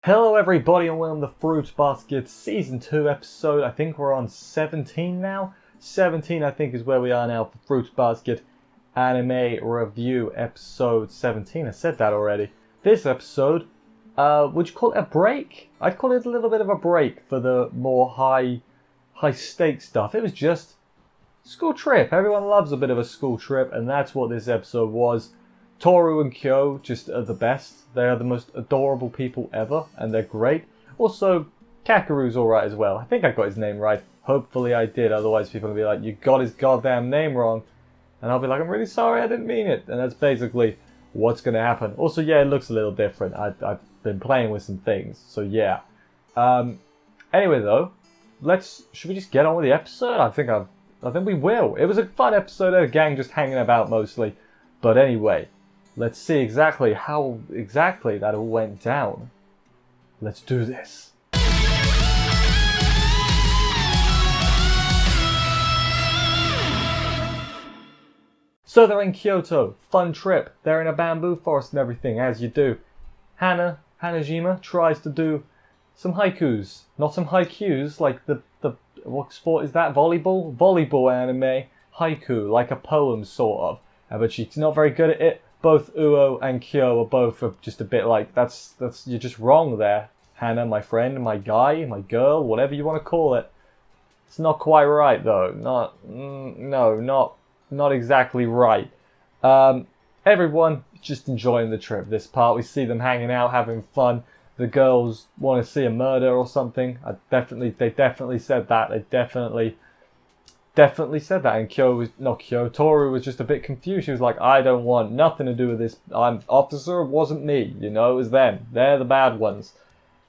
Hello everybody and welcome to Fruits Basket Season 2 episode, I think we're on 17 now? 17 I think is where we are now for Fruits Basket Anime Review episode 17, I said that already. This episode, would you call it a break? I'd call it a little bit of a break for the more high stakes stuff. It was just school trip, everyone loves a bit of a school trip and that's what this episode was. Toru and Kyo just are the best. They are the most adorable people ever, and they're great. Also, Kakeru's alright as well. I think I got his name right. Hopefully I did, otherwise people will be like, you got his goddamn name wrong. And I'll be like, I'm really sorry, I didn't mean it. And that's basically what's going to happen. Also, yeah, it looks a little different. I've been playing with some things, so yeah. Anyway though, should we just get on with the episode? I think we will. It was a fun episode, a gang just hanging about mostly. But anyway, let's see exactly how that all went down. Let's do this. So they're in Kyoto. Fun trip. They're in a bamboo forest and everything, as you do. Hanajima tries to do some haikus. Not some haikus, like the what sport is that? Volleyball? Volleyball anime. Haiku, like a poem sort of. But she's not very good at it. Both Uo and Kyo are both just a bit like, that's you're just wrong there. Hana, my friend, my guy, my girl, whatever you want to call it. It's not quite right though. Not exactly right. Everyone just enjoying the trip. This part, we see them hanging out, having fun. The girls want to see a murder or something. They definitely said that. They definitely said that, and Toru was just a bit confused. She was like, I don't want nothing to do with this. Officer, it wasn't me, it was them. They're the bad ones.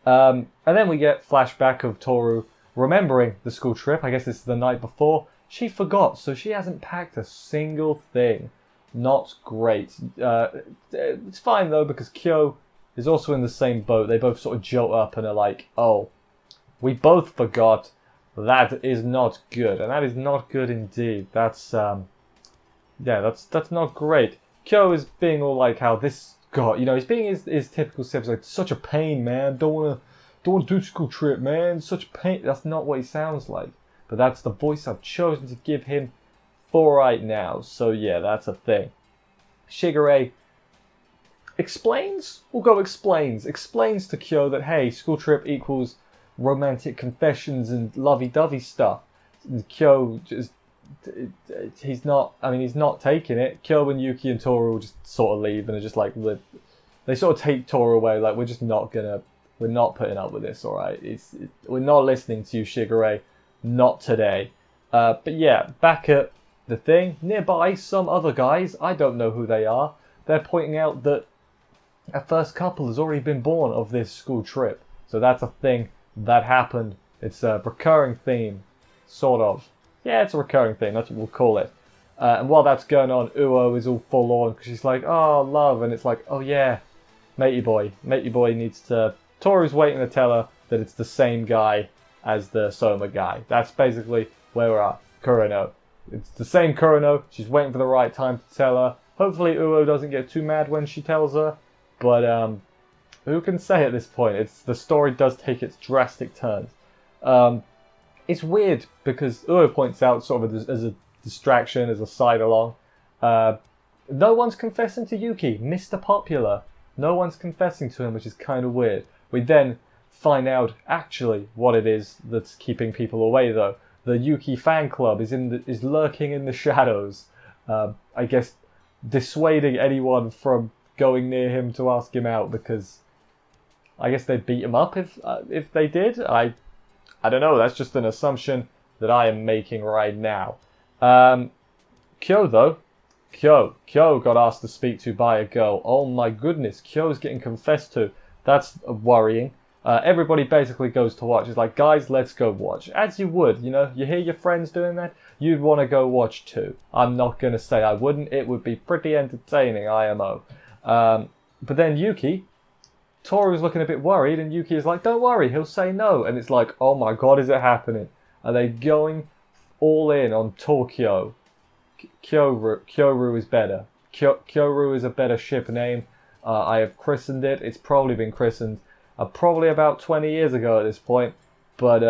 And then we get flashback of Toru remembering the school trip. I guess this is the night before. She forgot, so she hasn't packed a single thing. Not great. It's fine though, because Kyo is also in the same boat. They both sort of jolt up and are like, oh, we both forgot. That is not good, and that is not good indeed. That's that's not great. Kyo is being all like how this he's being his typical self, like, such a pain, man. Don't wanna do school trip, man. Such a pain. That's not what he sounds like, but that's the voice I've chosen to give him for right now. So yeah, that's a thing. Shigure explains to Kyo that hey, school trip equals romantic confessions and lovey-dovey stuff. And Kyo he's not taking it. Kyo and Yuki and Toru just sort of leave and are just like, they sort of take Toru away, like, we're not putting up with this, alright? We're not listening to you, Shigure. Not today. But yeah, back at the thing, nearby, some other guys, I don't know who they are, they're pointing out that a first couple has already been born of this school trip. So that's a thing that happened. It's a recurring theme, sort of. Yeah, it's a recurring theme, that's what we'll call it. And while that's going on, Uo is all forlorn because she's like, oh, love, and it's like, oh yeah, matey boy needs to... Toru's waiting to tell her that it's the same guy as the Soma guy. That's basically where we're at. Kurono. It's the same Kurono, she's waiting for the right time to tell her. Hopefully Uo doesn't get too mad when she tells her, but who can say at this point? The story does take its drastic turns. It's weird because Uo points out, sort of as a distraction, as a side along, no one's confessing to Yuki, Mr. Popular. No one's confessing to him, which is kind of weird. We then find out actually what it is that's keeping people away, though. The Yuki fan club is lurking in the shadows. I guess dissuading anyone from going near him to ask him out, because I guess they'd beat him up if they did. I don't know. That's just an assumption that I am making right now. Kyo though, Kyo got asked to speak to by a girl. Oh my goodness, Kyo's getting confessed to. That's worrying. Everybody basically goes to watch. It's like, guys, let's go watch. As you would, you hear your friends doing that, you'd want to go watch too. I'm not going to say I wouldn't. It would be pretty entertaining, IMO. But then Yuki, Toru's looking a bit worried, and Yuki is like, don't worry, he'll say no. And it's like, oh my god, is it happening? Are they going all in on Tokyo? Kyoru is better. Kyoru is a better ship name. I have christened it. It's probably been christened probably about 20 years ago at this point. But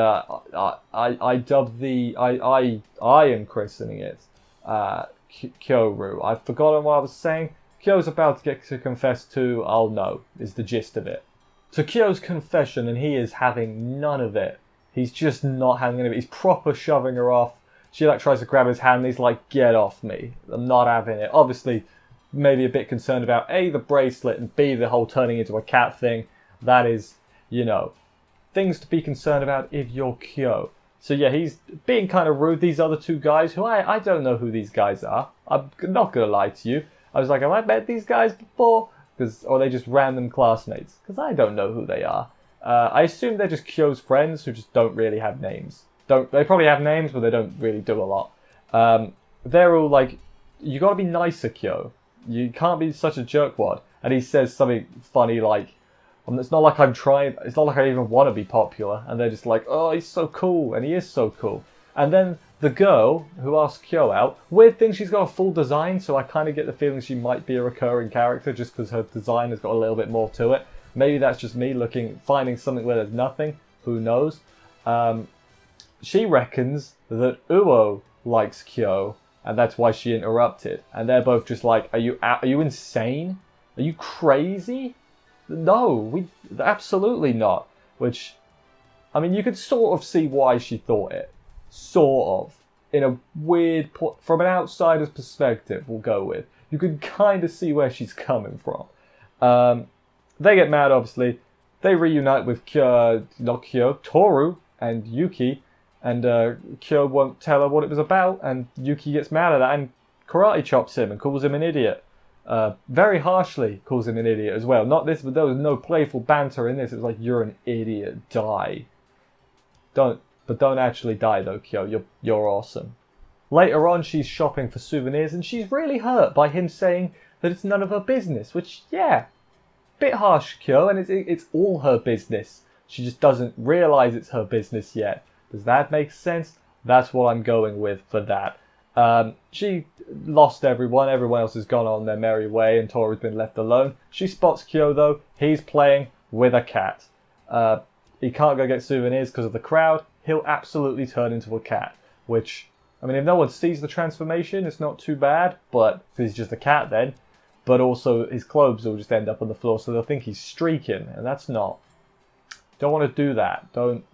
I dubbed I am christening it Kyoru. I've forgotten what I was saying. Kyo's about to get to confess to I'll know, is the gist of it. So Kyo's confession, and he is having none of it. He's just not having any of it. He's proper shoving her off. She like tries to grab his hand and he's like, get off me. I'm not having it. Obviously, maybe a bit concerned about A, the bracelet, and B, the whole turning into a cat thing. That is, you know, things to be concerned about if you're Kyo. So yeah, he's being kind of rude. These other two guys, who I don't know who these guys are. I'm not going to lie to you. I was like, have I met these guys before? Or are they just random classmates? Because I don't know who they are. I assume they're just Kyo's friends who just don't really have names. They probably have names, but they don't really do a lot. They're all like, you got to be nicer, Kyo. You can't be such a jerkwad. And he says something funny like, it's not like I'm trying, it's not like I even want to be popular. And they're just like, oh, he's so cool. And he is so cool. And then the girl who asked Kyo out, weird thing, she's got a full design. So I kind of get the feeling she might be a recurring character just because her design has got a little bit more to it. Maybe that's just me finding something where there's nothing. Who knows? She reckons that Uo likes Kyo. And that's why she interrupted. And they're both just like, are you insane? Are you crazy? No, absolutely not. Which, I mean, you could sort of see why she thought it. Sort of. In a weird, from an outsider's perspective, we'll go with. You can kind of see where she's coming from. They get mad, obviously. They reunite with Toru and Yuki. And Kyo won't tell her what it was about. And Yuki gets mad at that and karate chops him and calls him an idiot. Very harshly calls him an idiot as well. Not this, but there was no playful banter in this. It was like, you're an idiot, die. Don't actually die though, Kyo. You're awesome. Later on, she's shopping for souvenirs and she's really hurt by him saying that it's none of her business. Which, yeah, bit harsh, Kyo, and it's all her business. She just doesn't realise it's her business yet. Does that make sense? That's what I'm going with for that. She lost everyone. Everyone else has gone on their merry way and Toru's been left alone. She spots Kyo though. He's playing with a cat. He can't go get souvenirs because of the crowd. He'll absolutely turn into a cat. Which, I mean, if no one sees the transformation, it's not too bad. But he's just a cat then. But also his clothes will just end up on the floor, so they'll think he's streaking, and that's not. Don't want to do that. Don't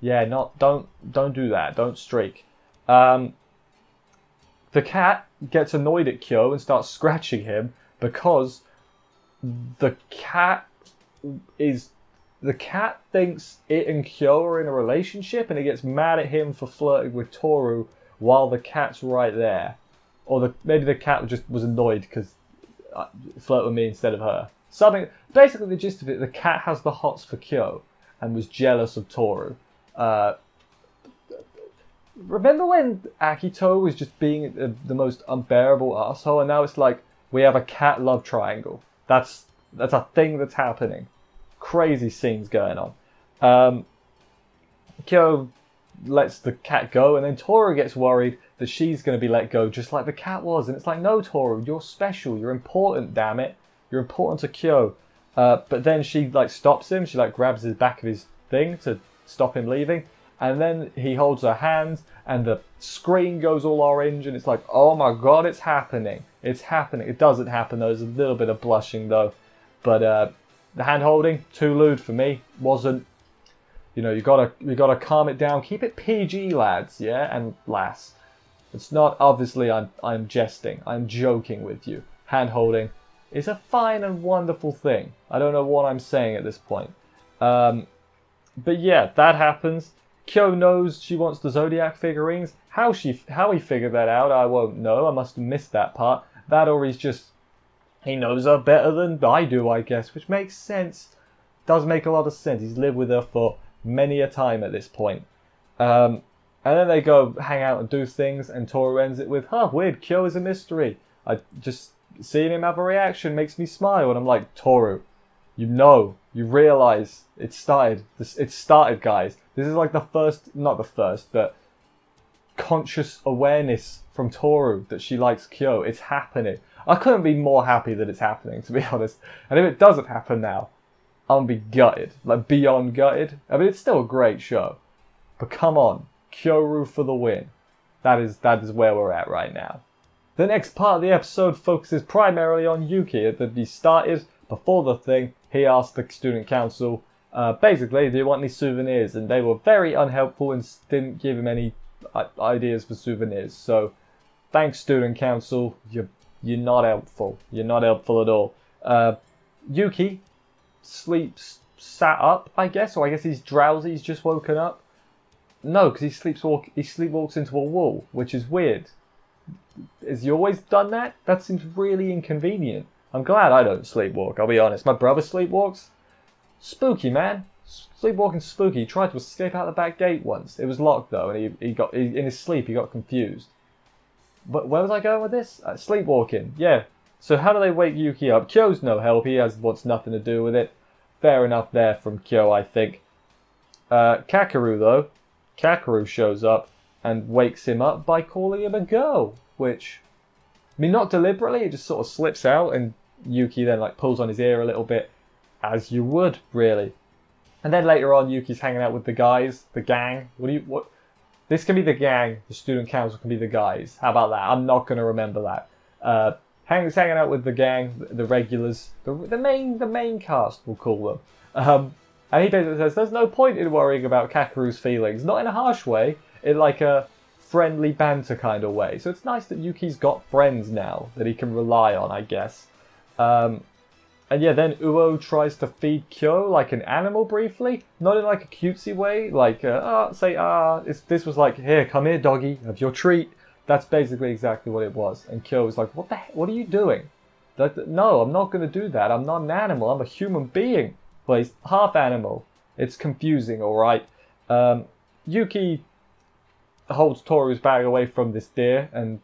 do that. Don't streak. The cat gets annoyed at Kyo and starts scratching him because the cat thinks it and Kyo are in a relationship, and it gets mad at him for flirting with Toru while the cat's right there. Or maybe the cat just was annoyed because flirt with me instead of her. Basically the gist of it, the cat has the hots for Kyo and was jealous of Toru. Remember when Akito was just being the most unbearable asshole, and now it's like we have a cat love triangle. That's a thing that's happening. Crazy scenes going on. Kyo lets the cat go, and then Toru gets worried that she's going to be let go just like the cat was, and it's like, no, Toru, you're special, you're important, damn it, you're important to Kyo. But then she like stops him. She like grabs the back of his thing to stop him leaving. And then he holds her hands and the screen goes all orange and it's like, oh my god, it's happening. It's happening. It doesn't happen though. There's a little bit of blushing though. But the hand holding, too lewd for me. Wasn't. You know, you gotta calm it down. Keep it PG, lads, yeah? And lass. It's not, obviously I'm jesting. I'm joking with you. Hand holding is a fine and wonderful thing. I don't know what I'm saying at this point. But yeah, that happens. Kyo knows she wants the Zodiac figurines. How he figured that out, I won't know. I must have missed that part. That or he knows her better than I do, I guess, which makes sense. Does make a lot of sense. He's lived with her for many a time at this point. And then they go hang out and do things, and Toru ends it with, weird, Kyo is a mystery. Just seeing him have a reaction makes me smile, and I'm like, Toru, you realise it started, guys. This is like not the first, but conscious awareness from Toru that she likes Kyo. It's happening. I couldn't be more happy that it's happening, to be honest. And if it doesn't happen now, I'm gonna be gutted, like beyond gutted. I mean, it's still a great show, but come on, Kyoto for the win. That is where we're at right now. The next part of the episode focuses primarily on Yuki. That he started before the thing. He asked the student council, basically, do you want any souvenirs? And they were very unhelpful and didn't give him any ideas for souvenirs. So, thanks, student council. You're not helpful. You're not helpful at all. Yuki sleeps sat up, I guess, or I guess he's drowsy. He's just woken up. No, because he sleepwalks into a wall, which is weird. Has he always done that? That seems really inconvenient. I'm glad I don't sleepwalk, I'll be honest. My brother sleepwalks. Spooky, man. Sleepwalking spooky. He tried to escape out the back gate once. It was locked, though, and in his sleep, he got confused. But where was I going with this? Sleepwalking, yeah. So how do they wake Yuki up? Kyo's no help. He wants nothing to do with it. Fair enough there from Kyo, I think. Kakeru, though. Kakeru shows up and wakes him up by calling him a girl, which, I mean, not deliberately, it just sort of slips out, and Yuki then like pulls on his ear a little bit, as you would, really. And then later on, Yuki's hanging out with the guys, the gang. What? This can be the gang, the student council can be the guys. How about that? I'm not going to remember that. He's hanging out with the gang, the regulars, the main cast, we'll call them. And he basically says, there's no point in worrying about Kakeru's feelings. Not in a harsh way, in like a friendly banter kind of way. So it's nice that Yuki's got friends now that he can rely on, I guess. And yeah, then Uo tries to feed Kyo like an animal briefly. Not in like a cutesy way, like, this was like, here, come here, doggy, have your treat. That's basically exactly what it was. And Kyo was like, what the heck, what are you doing? No, I'm not going to do that. I'm not an animal, I'm a human being. Well, he's half animal. It's confusing, alright. Yuki holds Toru's bag away from this deer, and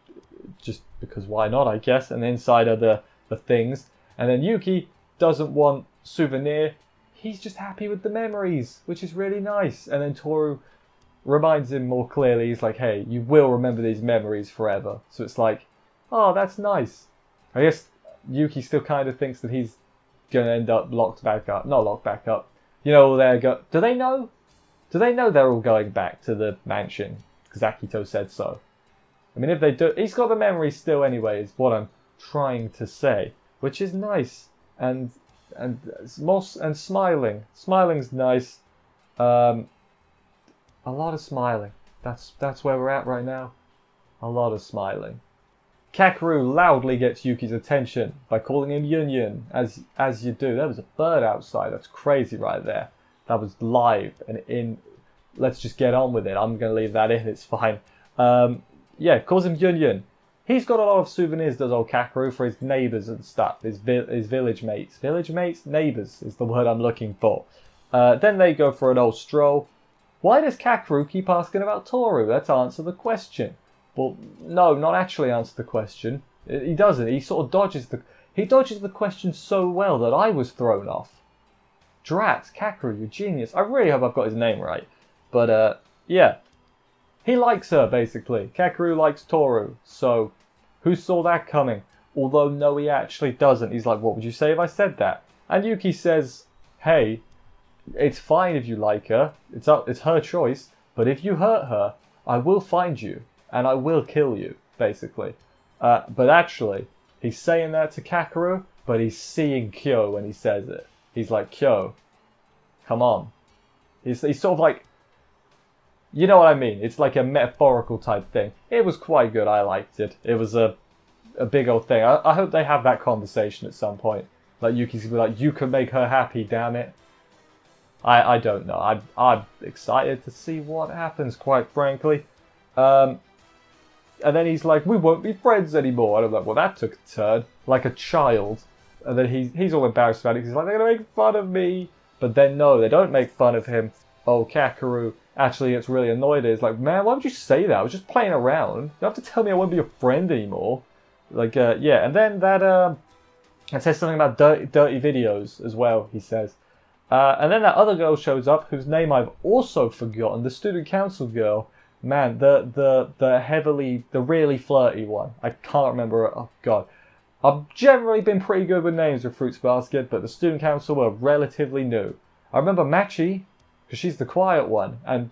just because why not, I guess. And inside are the things. And then Yuki doesn't want souvenir. He's just happy with the memories, which is really nice. And then Toru reminds him more clearly. He's like, hey, you will remember these memories forever. So it's like, oh, that's nice. I guess Yuki still kind of thinks that he's going to end up locked back up. Not locked back up. You know, do they know? Do they know they're all going back to the mansion? Because Akito said so. I mean, if they do, he's got the memories still anyway, is what I'm trying to say. Which is nice. And smiling. Smiling's nice. A lot of smiling. That's where we're at right now. A lot of smiling. Kakeru loudly gets Yuki's attention by calling him Yun Yun, as you do. There was a bird outside. That's crazy right there. That was live and in. Let's just get on with it. I'm going to leave that in. It's fine. Yeah, calls him Yun Yun. He's got a lot of souvenirs, does old Kakeru, for his neighbours and stuff. His village mates. Village mates? Neighbours is the word I'm looking for. Then they go for an old stroll. Why does Kakeru keep asking about Toru? Let's answer the question. Well, no, not actually answer the question. He doesn't. He sort of dodges the question so well that I was thrown off. Drat, Kakeru, you genius. I really hope I've got his name right. But, yeah. He likes her, basically. Kakeru likes Toru. So, who saw that coming? Although, no, he actually doesn't. He's like, what would you say if I said that? And Yuki says, hey, it's fine if you like her. It's her choice. But if you hurt her, I will find you. And I will kill you, basically. But actually, he's saying that to Kakeru, but he's seeing Kyo when he says it. He's like, Kyo, come on. He's sort of like, you know what I mean? It's like a metaphorical type thing. It was quite good. I liked it. It was a big old thing. I hope they have that conversation at some point. Like, Yuki's gonna be like, you can make her happy, damn it. I don't know. I'm excited to see what happens, quite frankly. And then he's like, we won't be friends anymore. And I'm like, well, that took a turn. Like a child. And then he's all embarrassed about it. He's like, they're going to make fun of me. But then, no, they don't make fun of him. Oh, Kakeru actually gets really annoyed. He's like, man, why would you say that? I was just playing around. You don't have to tell me I won't be your friend anymore. Like, yeah. And then it says something about dirty videos as well, he says. And then that other girl shows up, whose name I've also forgotten. The student council girl. Man, the really flirty one. I can't remember. Oh, God. I've generally been pretty good with names with Fruits Basket, but the student council were relatively new. I remember Machi, because she's the quiet one, and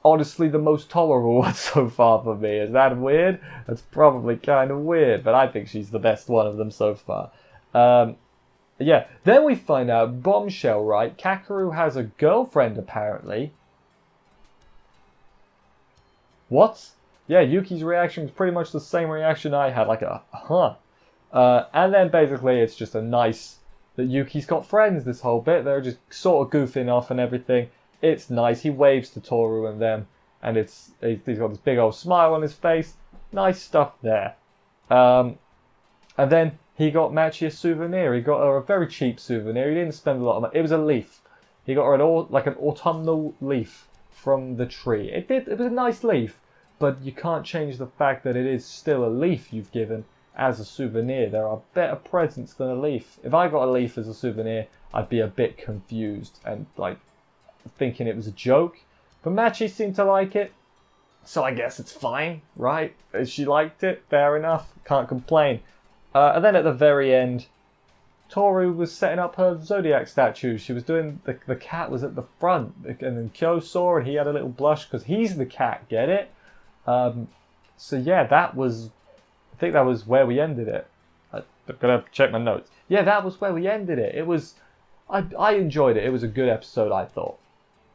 honestly the most tolerable one so far for me. Is that weird? That's probably kind of weird, but I think she's the best one of them so far. Yeah, then we find out, bombshell, right? Kakeru has a girlfriend, apparently. What? Yeah, Yuki's reaction was pretty much the same reaction I had, like a, huh. And then basically it's just a nice, that Yuki's got friends this whole bit. They're just sort of goofing off and everything. It's nice. He waves to Toru and them, and he's got this big old smile on his face. Nice stuff there. And then he got Machi a souvenir. He got her a very cheap souvenir. He didn't spend a lot of money. It was a leaf. He got her like an autumnal leaf from the tree. It was a nice leaf, but you can't change the fact that it is still a leaf you've given as a souvenir. There are better presents than a leaf. If I got a leaf as a souvenir, I'd be a bit confused and like thinking it was a joke. But Machi seemed to like it, so I guess it's fine, right? She liked it, fair enough, can't complain. And then at the very end, Toru was setting up her Zodiac statue. She was doing, the cat was at the front, and then Kyo saw her and he had a little blush because he's the cat, get it? So yeah, I think that was where we ended it. I'm gonna check my notes. Yeah, that was where we ended it. It was, I enjoyed it. It was a good episode, I thought.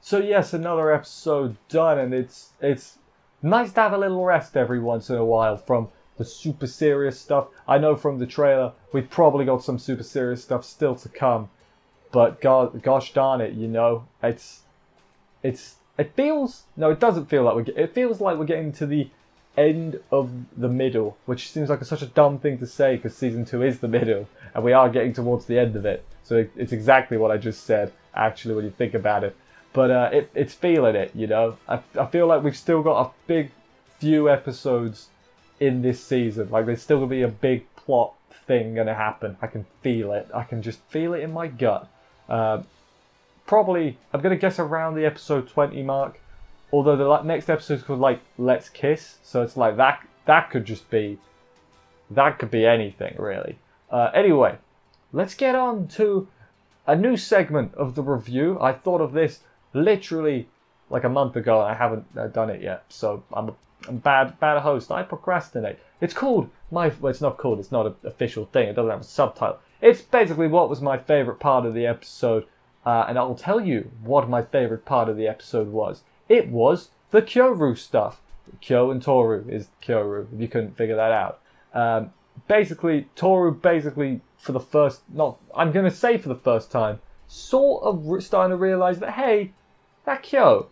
So yes, another episode done, and it's nice to have a little rest every once in a while from the super serious stuff. I know from the trailer we've probably got some super serious stuff still to come, but gosh darn it, you know, it feels, no, it doesn't feel like it feels like we're getting to the end of the middle, which seems like such a dumb thing to say because season 2 is the middle and we are getting towards the end of it. So it's exactly what I just said, actually, when you think about it. But it's feeling it, you know. I feel like we've still got a big few episodes in this season. Like there's still going to be a big plot thing going to happen. I can feel it. I can just feel it in my gut. Probably, I'm going to guess around the episode 20 mark. Although the next episode is called like Let's Kiss. So it's like that could just be, that could be anything really. Anyway, let's get on to a new segment of the review. I thought of this literally like a month ago and I haven't done it yet. So I'm bad host. I procrastinate. It's called well, it's not called. It's not an official thing. It doesn't have a subtitle. It's basically what was my favourite part of the episode. And I will tell you what my favourite part of the episode was. It was the Kyoru stuff. Kyo and Toru is Kyoru, if you couldn't figure that out. Basically, Toru for the first, I'm going to say for the first time, sort of starting to realise that, hey, that Kyo,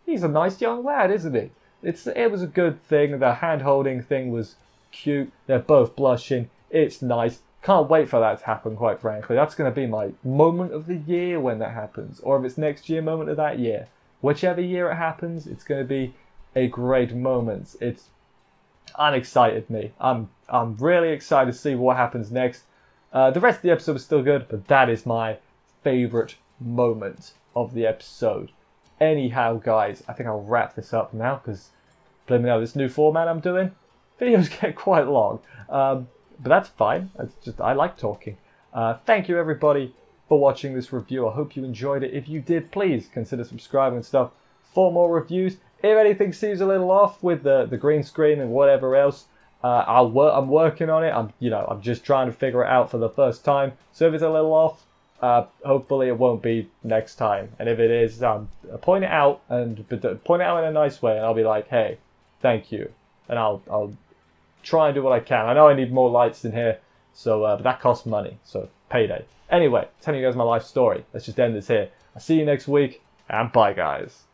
he's a nice young lad, isn't he? It was a good thing. The hand-holding thing was cute. They're both blushing. It's nice. Can't wait for that to happen, quite frankly. That's going to be my moment of the year when that happens. Or if it's next year, moment of that year. Whichever year it happens, it's going to be a great moment. It's unexcited me. I'm really excited to see what happens next. The rest of the episode was still good, but that is my favourite moment of the episode. Anyhow, guys, I think I'll wrap this up now because, believe me, this new format I'm doing, videos get quite long. But that's fine. I like talking. Thank you, everybody, for watching this review. I hope you enjoyed it. If you did, please consider subscribing and stuff for more reviews. If anything seems a little off with the green screen and whatever else, I'm working on it. I'm just trying to figure it out for the first time. So if it's a little off, hopefully it won't be next time. And if it is, point it out but point it out in a nice way, and I'll be like, hey, thank you, and I'll try and do what I can. I know I need more lights in here, so but that costs money, so payday. Anyway, telling you guys my life story. Let's just end this here. I'll see you next week, and bye, guys.